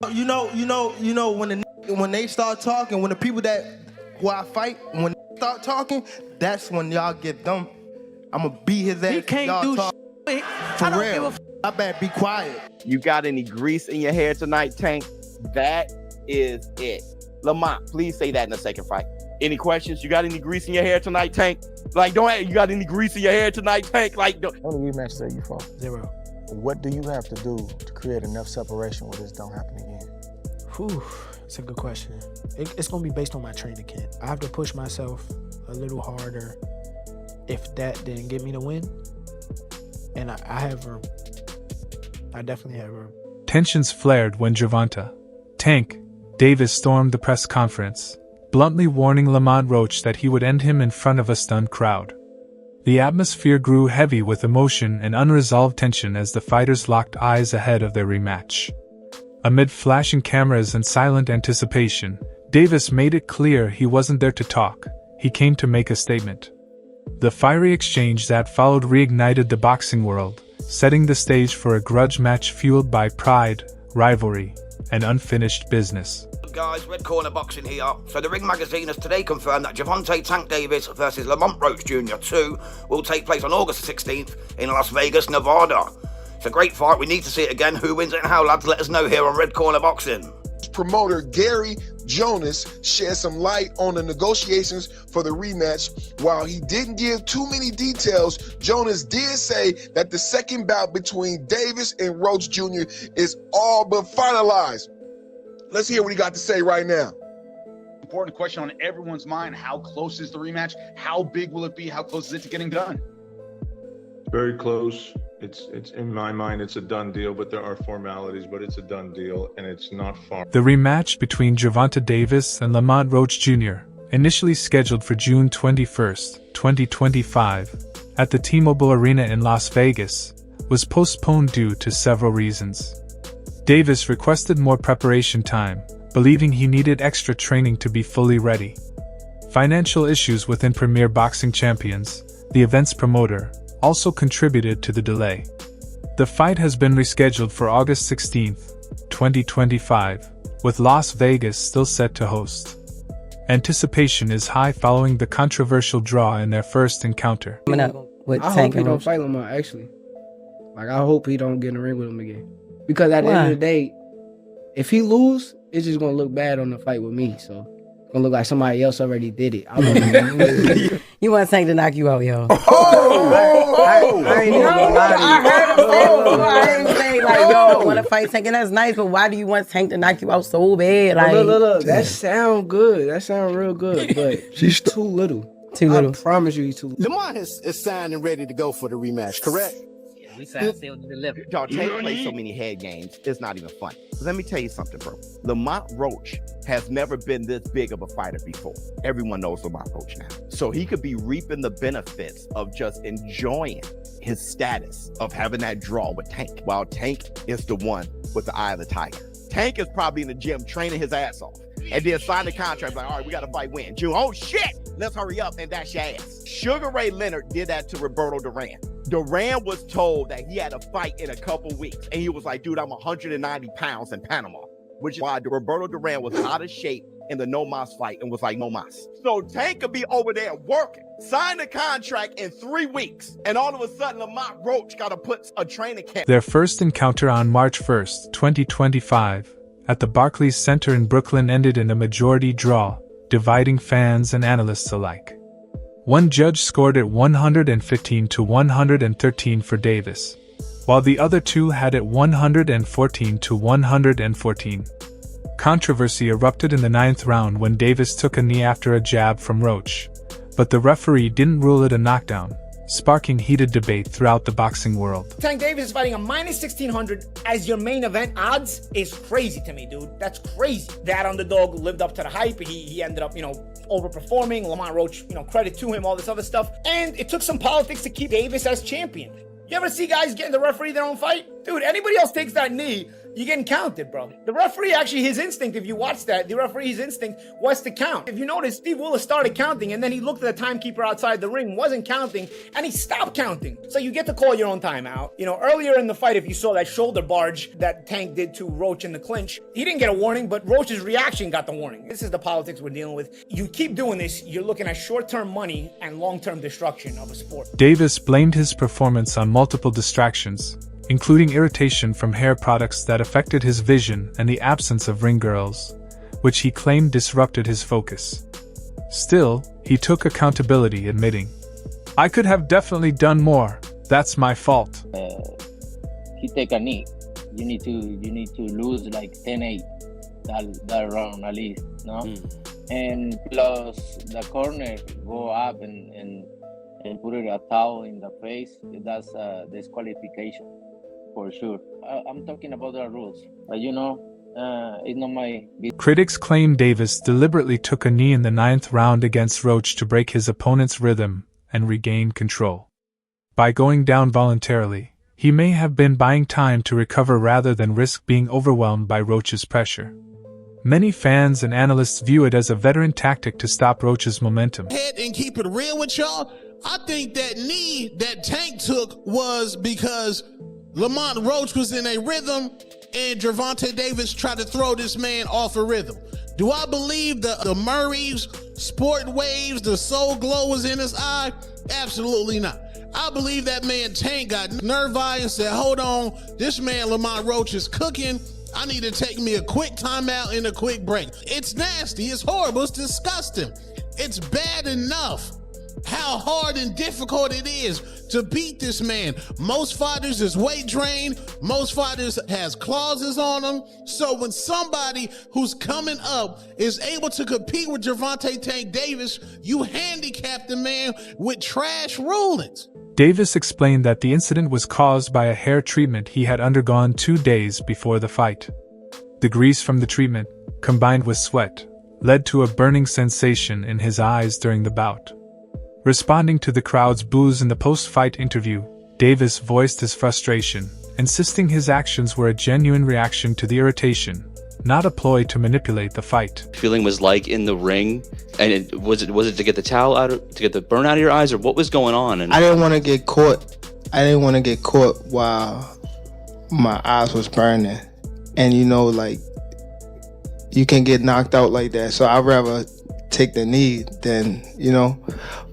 When they start talking, when the people who I fight, when they start talking, that's when y'all get dumb. I'ma beat his ass. He can't do shit. For real. I better be quiet. You got any grease in your hair tonight, Tank? That is it. Lamont, please say that in the second fight. Any questions? You got any grease in your hair tonight, Tank? Like, you got any grease in your hair tonight, Tank? Like, don't. How many rematches that you fought? 0. What do you have to do to create enough separation where this don't happen again? Whew, it's a good question. It's going to be based on my training camp. I have to push myself a little harder if that didn't get me the win. And I have room. I definitely have room. Tensions flared when Gervonta "Tank" Davis stormed the press conference, bluntly warning Lamont Roach that he would end him in front of a stunned crowd. The atmosphere grew heavy with emotion and unresolved tension as the fighters locked eyes ahead of their rematch. Amid flashing cameras and silent anticipation, Davis made it clear he wasn't there to talk, he came to make a statement. The fiery exchange that followed reignited the boxing world, setting the stage for a grudge match fueled by pride, rivalry, and unfinished business. Guys, Red Corner Boxing here. So the Ring Magazine has today confirmed that Gervonta "Tank" Davis versus Lamont Roach Jr. 2 will take place on August 16th in Las Vegas, Nevada. It's a great fight. We need to see it again. Who wins it and how, lads? Let us know here on Red Corner Boxing. Promoter Gary Jonas shed some light on the negotiations for the rematch. While he didn't give too many details, Jonas did say that the second bout between Davis and Roach Jr. is all but finalized. Let's hear what he got to say right now. Important question on everyone's mind. How close is the rematch? How big will it be? How close is it to getting done? Very close. It's in my mind, it's a done deal, but there are formalities, but it's a done deal, and it's not far. The rematch between Gervonta Davis and Lamont Roach Jr., initially scheduled for June 21, 2025, at the T-Mobile Arena in Las Vegas, was postponed due to several reasons. Davis requested more preparation time, believing he needed extra training to be fully ready. Financial issues within Premier Boxing Champions, the event's promoter, also contributed to the delay. The fight has been rescheduled for August 16, 2025, with Las Vegas still set to host. Anticipation is high following the controversial draw in their first encounter. I hope he don't fight Lamont, actually. Like, I hope he don't get in the ring with him again. Because at the end of the day, if he lose, it's just going to look bad on the fight with me, so it's going to look like somebody else already did it. You want Tank to knock you out, yo. I heard him say, like, yo, I want to fight Tank, and that's nice, but why do you want Tank to knock you out so bad? Like, look, that sound good. That sound real good, but he's too little. Too little. I promise you he's too little. Lamont is signed and ready to go for the rematch, correct? We signed, sealed, and delivered. Y'all, Tank plays so many head games, it's not even funny. Let me tell you something, bro. Lamont Roach has never been this big of a fighter before. Everyone knows Lamont Roach now. So he could be reaping the benefits of just enjoying his status of having that draw with Tank, while Tank is the one with the eye of the tiger. Tank is probably in the gym training his ass off, and then sign the contract like, all right, we got to fight when? June. Oh, shit! Let's hurry up and dash your ass. Sugar Ray Leonard did that to Roberto Duran. Duran was told that he had a fight in a couple weeks, and he was like, dude, I'm 190 pounds in Panama, which is why Roberto Duran was out of shape in the No Mas fight and was like, no mas. So Tank could be over there working, sign the contract in 3 weeks, and all of a sudden Lamont Roach got to put a training camp. Their first encounter on March 1, 2025, at the Barclays Center in Brooklyn ended in a majority draw, dividing fans and analysts alike. One judge scored it 115-113 for Davis, while the other two had it 114-114. Controversy erupted in the 9th round when Davis took a knee after a jab from Roach, but the referee didn't rule it a knockdown, sparking heated debate throughout the boxing world. Tank Davis is fighting a -1600 as your main event odds is crazy to me, dude. That's crazy. That underdog lived up to the hype. He ended up, overperforming. Lamont Roach, credit to him, all this other stuff. And it took some politics to keep Davis as champion. You ever see guys getting the referee their own fight? Dude, anybody else takes that knee, you're getting counted, bro. The referee, actually, his instinct, if you watch that, the referee's instinct was to count. If you notice, Steve Willis started counting, and then he looked at the timekeeper outside the ring, wasn't counting, and he stopped counting. So you get to call your own timeout. You know, earlier in the fight, if you saw that shoulder barge that Tank did to Roach in the clinch, he didn't get a warning, but Roach's reaction got the warning. This is the politics we're dealing with. You keep doing this, you're looking at short-term money and long-term destruction of a sport. Davis blamed his performance on multiple distractions, including irritation from hair products that affected his vision and the absence of ring girls, which he claimed disrupted his focus. Still, he took accountability, admitting, "I could have definitely done more. That's my fault." He take a knee. You need to lose like 10-8 that round at least, no? And plus the corner go up and put it a towel in the face. That's a disqualification for sure. I'm talking about the rules, but you know, it's not my business. Critics claim Davis deliberately took a knee in the 9th round against Roach to break his opponent's rhythm and regain control. By going down voluntarily, he may have been buying time to recover rather than risk being overwhelmed by Roach's pressure. Many fans and analysts view it as a veteran tactic to stop Roach's momentum. Head and keep it real with y'all. I think that knee that Tank took was because Lamont Roach was in a rhythm and Gervonta Davis tried to throw this man off a rhythm. Do I believe the Murray's sport waves, the soul glow was in his eye? Absolutely not. I believe that man Tank got nerve-eye and said, hold on, this man Lamont Roach is cooking. I need to take me a quick timeout and a quick break. It's nasty, it's horrible, it's disgusting. It's bad enough how hard and difficult it is to beat this man. Most fighters is weight trained. Most fighters has clauses on them. So when somebody who's coming up is able to compete with Gervonta Tank Davis, you handicap the man with trash rulings. Davis explained that the incident was caused by a hair treatment he had undergone 2 days before the fight. The grease from the treatment, combined with sweat, led to a burning sensation in his eyes during the bout. Responding to the crowd's boos in the post-fight interview, Davis voiced his frustration, insisting his actions were a genuine reaction to the irritation, not a ploy to manipulate the fight. Feeling was like in the ring, and was it to get the towel out, to get the burn out of your eyes, or what was going on? And I didn't want to get caught. I didn't want to get caught while my eyes was burning, and you know, like you can get knocked out like that. So I'd rather take the knee than, you know.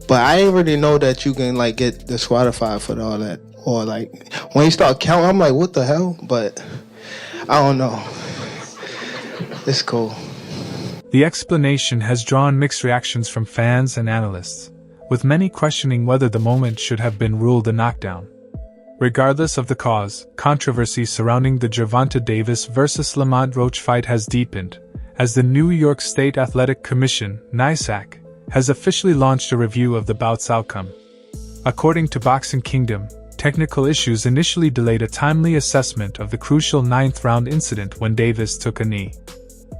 But I didn't really know that you can like get disqualified for all that, or like when you start counting, I'm like, what the hell? But I don't know. It's cool. The explanation has drawn mixed reactions from fans and analysts, with many questioning whether the moment should have been ruled a knockdown. Regardless of the cause, controversy surrounding the Gervonta Davis vs. Lamont Roach fight has deepened, as the New York State Athletic Commission, NYSAC, has officially launched a review of the bout's outcome. According to Boxing Kingdom, technical issues initially delayed a timely assessment of the crucial 9th round incident when Davis took a knee.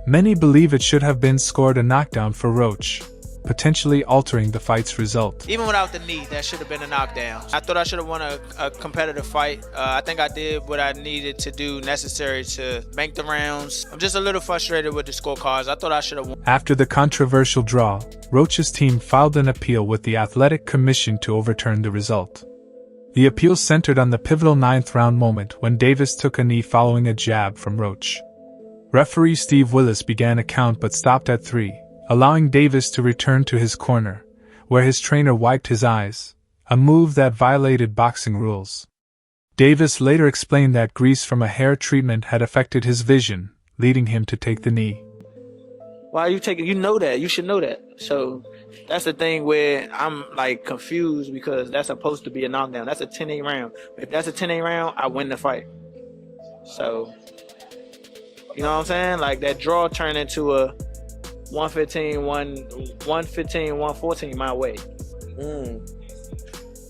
Many believe it should have been scored a knockdown for Roach, potentially altering the fight's result. Even without the knee, that should have been a knockdown. I thought I should have won a competitive fight. I think I did what I needed to do necessary to bank the rounds. I'm just a little frustrated with the scorecards. I thought I should have won. After the controversial draw, Roach's team filed an appeal with the Athletic Commission to overturn the result. The appeal centered on the pivotal 9th round moment when Davis took a knee following a jab from Roach. Referee Steve Willis began a count but stopped at 3. Allowing Davis to return to his corner, where his trainer wiped his eyes, a move that violated boxing rules. Davis later explained that grease from a hair treatment had affected his vision, leading him to take the knee. Why are you taking? You know that. You should know that. So that's the thing where I'm like confused, because that's supposed to be a knockdown. That's a 10-8 round. If that's a 10-8 round, I win the fight. So, you know what I'm saying? Like that draw turned into a 114 my way.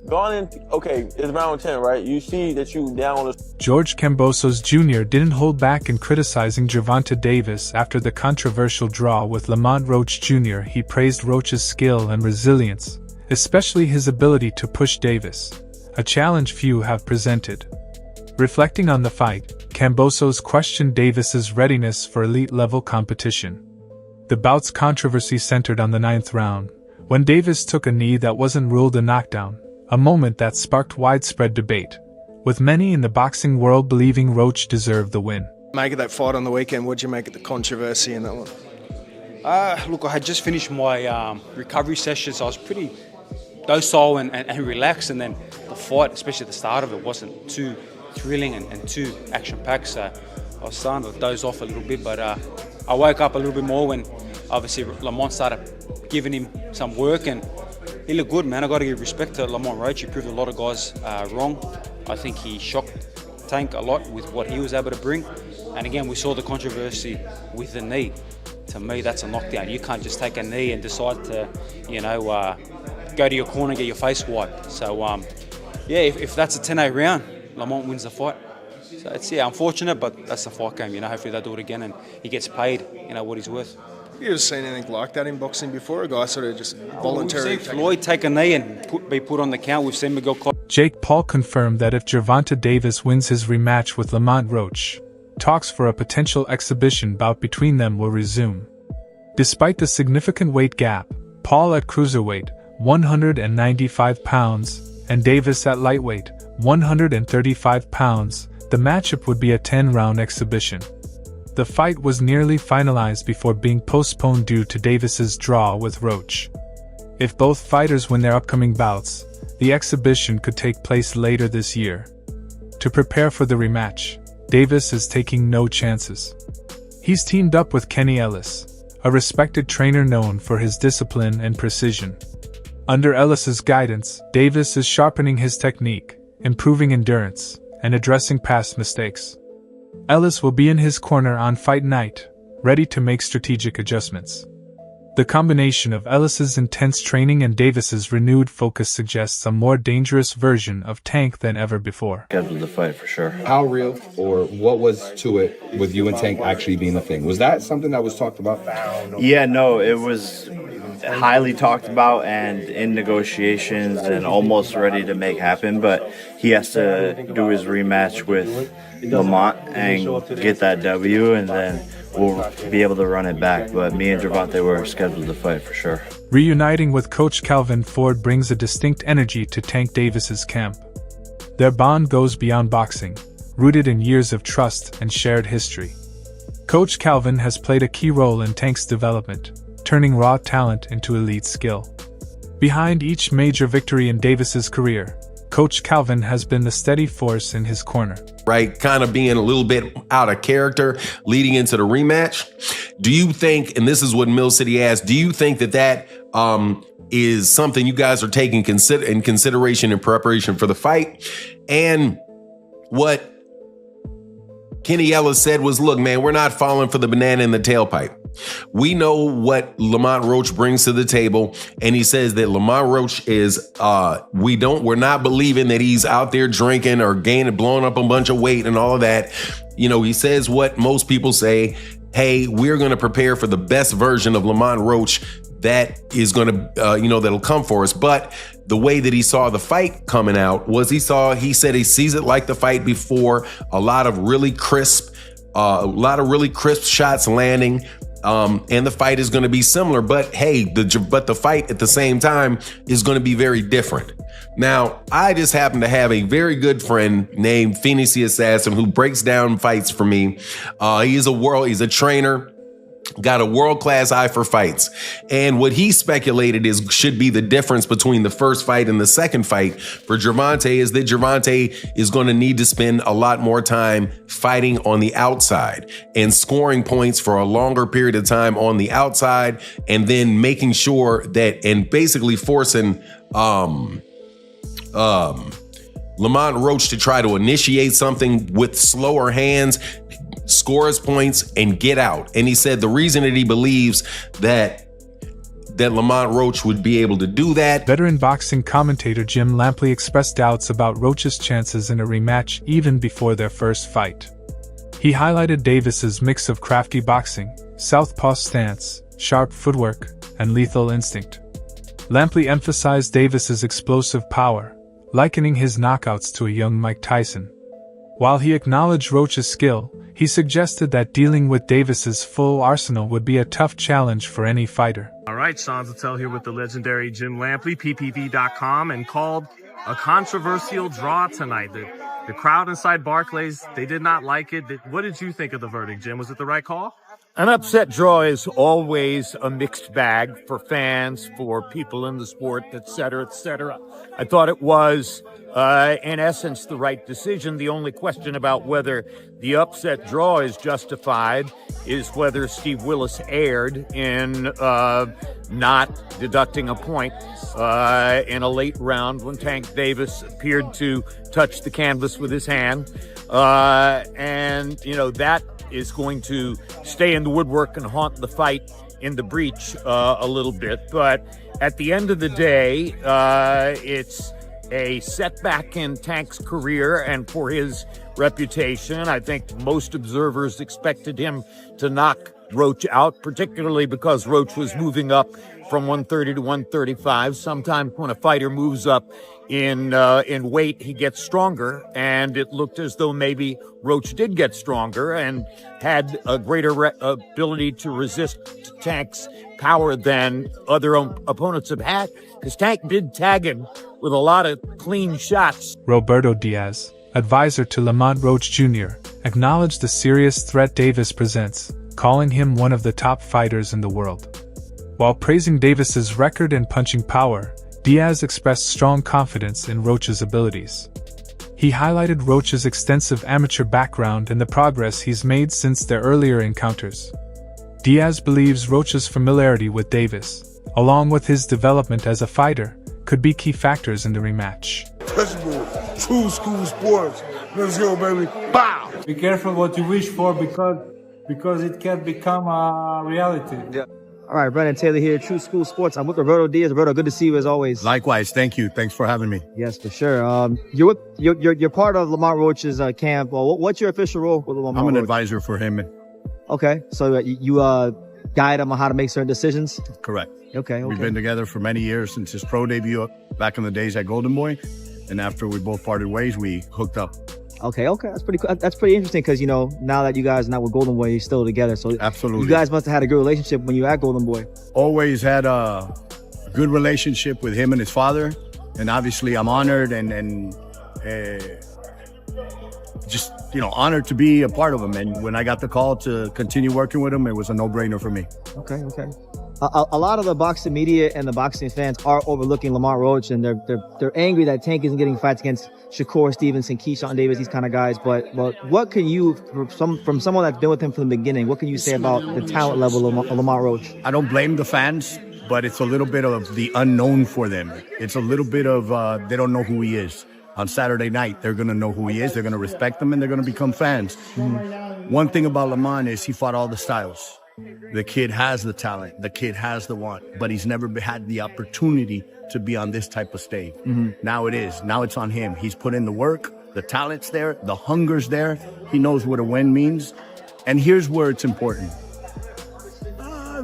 Going in, okay, it's round 10, right? You see that you down on the... George Kambosos Jr. didn't hold back in criticizing Gervonta Davis after the controversial draw with Lamont Roach Jr. He praised Roach's skill and resilience, especially his ability to push Davis, a challenge few have presented. Reflecting on the fight, Kambosos questioned Davis's readiness for elite-level competition. The bout's controversy centered on the 9th round, when Davis took a knee that wasn't ruled a knockdown, a moment that sparked widespread debate, with many in the boxing world believing Roach deserved the win. Make of that fight on the weekend, what'd you make of the controversy in that one? Look, I had just finished my recovery sessions. I was pretty docile and relaxed, and then the fight, especially at the start of it, wasn't too thrilling and too action-packed, so I was starting to doze off a little bit, but I woke up a little bit more when obviously Lamont started giving him some work, and he looked good, man. I got to give respect to Lamont Roach. He proved a lot of guys wrong. I think he shocked Tank a lot with what he was able to bring, and again, we saw the controversy with the knee. To me, that's a knockdown. You can't just take a knee and decide to, go to your corner and get your face wiped. So, if that's a 10-8 round, Lamont wins the fight. So it's unfortunate, but that's the fight game. Hopefully they'll do it again and he gets paid, what he's worth. Have you ever seen anything like that in boxing before? A guy sort of just voluntarily. We've seen Floyd take a knee and be put on the count. We've seen Miguel. Jake Paul confirmed that if Gervonta Davis wins his rematch with Lamont Roach, talks for a potential exhibition bout between them will resume. Despite the significant weight gap, Paul at cruiserweight, 195 pounds, and Davis at lightweight, 135 pounds, the matchup would be a 10-round exhibition. The fight was nearly finalized before being postponed due to Davis's draw with Roach. If both fighters win their upcoming bouts, the exhibition could take place later this year. To prepare for the rematch, Davis is taking no chances. He's teamed up with Kenny Ellis, a respected trainer known for his discipline and precision. Under Ellis's guidance, Davis is sharpening his technique, improving endurance, and addressing past mistakes. Ellis will be in his corner on fight night, ready to make strategic adjustments. The combination of Ellis's intense training and Davis's renewed focus suggests a more dangerous version of Tank than ever before. Scheduled the fight for sure. How real or what was to it with you and Tank actually being a thing? Was that something that was talked about? Yeah, no, it was highly talked about and in negotiations and almost ready to make happen, but he has to do his rematch with Lamont and get that W, and then we'll be able to run it back. But me and Gervonta were scheduled to fight for sure. Reuniting with Coach Calvin Ford brings a distinct energy to Tank Davis's camp. Their bond goes beyond boxing, rooted in years of trust and shared history. Coach Calvin has played a key role in Tank's development, turning raw talent into elite skill. Behind each major victory in Davis's career, Coach Calvin has been the steady force in his corner. Right, kind of being a little bit out of character leading into the rematch. Do you think, and this is what Mill City asked, do you think that is something you guys are taking in consideration in preparation for the fight? And what Kenny Ellis said was, look, man, we're not falling for the banana in the tailpipe. We know what Lamont Roach brings to the table, and he says that Lamont Roach is, we're not believing that he's out there drinking or blowing up a bunch of weight and all of that. He says what most people say, hey, we're going to prepare for the best version of Lamont Roach that is going to, that'll come for us. But the way that he saw the fight coming out was he said he sees it like the fight before, a lot of really crisp shots landing. And the fight is going to be similar, but hey, the fight at the same time is going to be very different. Now, I just happen to have a very good friend named Phoenix the Assassin who breaks down fights for me. He's a trainer, got a world-class eye for fights. And what he speculated should be the difference between the first fight and the second fight for Gervonta is that Gervonta is going to need to spend a lot more time fighting on the outside and scoring points for a longer period of time on the outside, and then making sure that, and basically forcing Lamont Roach to try to initiate something with slower hands, score his points, and get out. And he said the reason that he believes that Lamont Roach would be able to do that. Veteran boxing commentator Jim Lampley expressed doubts about Roach's chances in a rematch even before their first fight. He highlighted Davis's mix of crafty boxing, southpaw stance, sharp footwork, and lethal instinct. Lampley emphasized Davis's explosive power, likening his knockouts to a young Mike Tyson. While he acknowledged Roach's skill, he suggested that dealing with Davis's full arsenal would be a tough challenge for any fighter. All right, Sean Zattel here with the legendary Jim Lampley, PPV.com, and called a controversial draw tonight. The crowd inside Barclays, they did not like it. What did you think of the verdict, Jim? Was it the right call? An upset draw is always a mixed bag for fans, for people in the sport, et cetera, et cetera. I thought it was, in essence, the right decision. The only question about whether the upset draw is justified is whether Steve Willis erred in not deducting a point in a late round when Tank Davis appeared to touch the canvas with his hand. And, you know, that is going to stay in the woodwork and haunt the fight in the breach a little bit. But at the end of the day, it's a setback in Tank's career and for his reputation. I think most observers expected him to knock Roach out, particularly because Roach was moving up from 130 to 135. Sometimes when a fighter moves up in weight, he gets stronger, and it looked as though maybe Roach did get stronger and had a greater ability to resist Tank's power than other opponents have had, because Tank did tag him with a lot of clean shots. Roberto Diaz, advisor to Lamont Roach Jr., acknowledged the serious threat Davis presents, calling him one of the top fighters in the world. While praising Davis's record and punching power, Diaz expressed strong confidence in Roach's abilities. He highlighted Roach's extensive amateur background and the progress he's made since their earlier encounters. Diaz believes Roach's familiarity with Davis, along with his development as a fighter, could be key factors in the rematch. True school sports. Let's go, baby. Bow! Be careful what you wish for because it can become a reality. Yeah. All right, Brandon Taylor here, True School Sports. I'm with Roberto Diaz. Roberto, good to see you as always. Likewise, thank you. Thanks for having me. Yes, for sure. You're part of Lamont Roach's camp. Well, what's your official role with Lamont Roach? I'm an advisor for him. Okay, so you guide him on how to make certain decisions? Correct. Okay. We've been together for many years since his pro debut back in the days at Golden Boy, and after we both parted ways, we hooked up. Okay, that's pretty cool. That's pretty interesting because, you know, now that you guys are not with Golden Boy, you're still together. So absolutely, you guys must have had a good relationship when you were at Golden Boy. Always had a good relationship with him and his father, and obviously I'm honored and just, you know, honored to be a part of him. And when I got the call to continue working with him, it was a no-brainer for me. Okay. A lot of the boxing media and the boxing fans are overlooking Lamont Roach, and they're angry that Tank isn't getting fights against Shakur Stevenson, Keyshawn Davis, these kind of guys. But what can you, from someone that's been with him from the beginning, what can you say about the talent level of Lamont Roach? I don't blame the fans, but it's a little bit of the unknown for them. It's a little bit of they don't know who he is. On Saturday night, they're going to know who he is. They're going to respect him, and they're going to become fans. One thing about Lamont is he fought all the styles. The kid has the talent. The kid has the want, but he's never had the opportunity to be on this type of stage. Now it is. Now it's on him. He's put in the work. The talent's there. The hunger's there. He knows what a win means. And here's where it's important.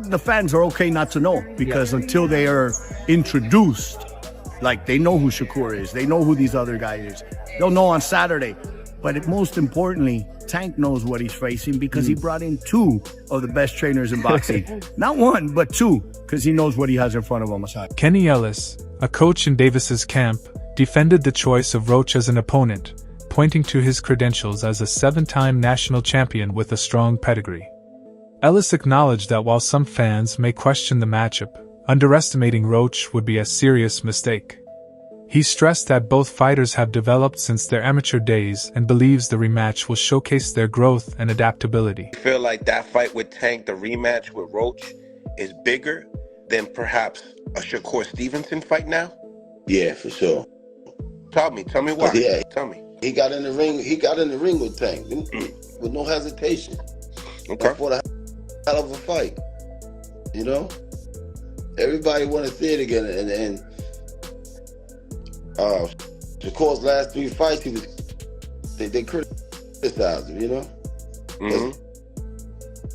The fans are okay not to know, because until they are introduced, like they know who Shakur is, they know who these other guys is. They'll know on Saturday. But most importantly, Tank knows what he's facing because he brought in two of the best trainers in boxing. Not one, but two, because he knows what he has in front of him. Kenny Ellis, a coach in Davis's camp, defended the choice of Roach as an opponent, pointing to his credentials as a 7-time national champion with a strong pedigree. Ellis acknowledged that while some fans may question the matchup, underestimating Roach would be a serious mistake. He stressed that both fighters have developed since their amateur days and believes the rematch will showcase their growth and adaptability. I feel like that fight with Tank, the rematch with Roach, is bigger than perhaps a Shakur Stevenson fight now? Yeah, for sure. Tell me why. Yeah, tell me. He got in the ring with Tank with no hesitation. Okay. For the hell of a fight. You know? Everybody want to see it again, and Shakur's last 3 fights, they criticized him, you know?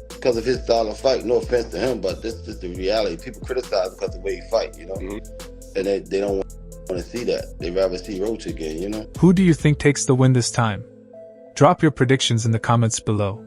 Because of his style of fight. No offense to him, but this is the reality. People criticize because of the way he fight, you know? And they don't want to see that. They'd rather see Roach again, you know? Who do you think takes the win this time? Drop your predictions in the comments below.